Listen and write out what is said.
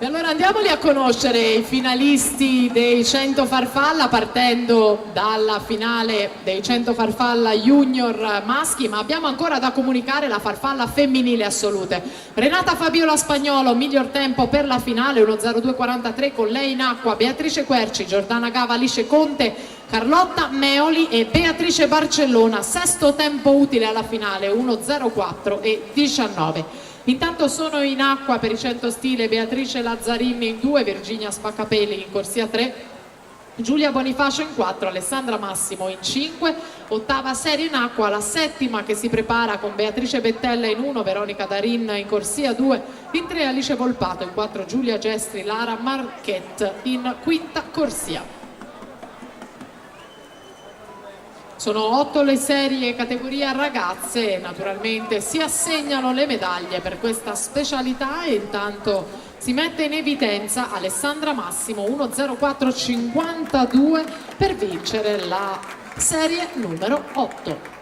E allora andiamoli a conoscere i finalisti dei 100 farfalla, partendo dalla finale dei 100 farfalla junior maschi, ma abbiamo ancora da comunicare la farfalla femminile assolute. Renata Fabiola Spagnolo, miglior tempo per la finale, 1:02:43, con lei in acqua Beatrice Querci, Giordana Gava, Alice Conte, Carlotta Meoli e Beatrice Barcellona, sesto tempo utile alla finale, 1:04:19. Intanto sono in acqua per i 100 stile Beatrice Lazzarini in 2, Virginia Spaccapelli in corsia 3, Giulia Bonifacio in 4, Alessandra Massimo in 5, ottava serie in acqua, la settima che si prepara con Beatrice Bettella in 1, Veronica Darin in corsia 2, in 3 Alice Volpato, in 4 Giulia Gestri, Lara Marchette in quinta corsia. Sono 8 le serie categoria ragazze e naturalmente si assegnano le medaglie per questa specialità e intanto si mette in evidenza Alessandra Massimo 1:04:52 per vincere la serie numero 8.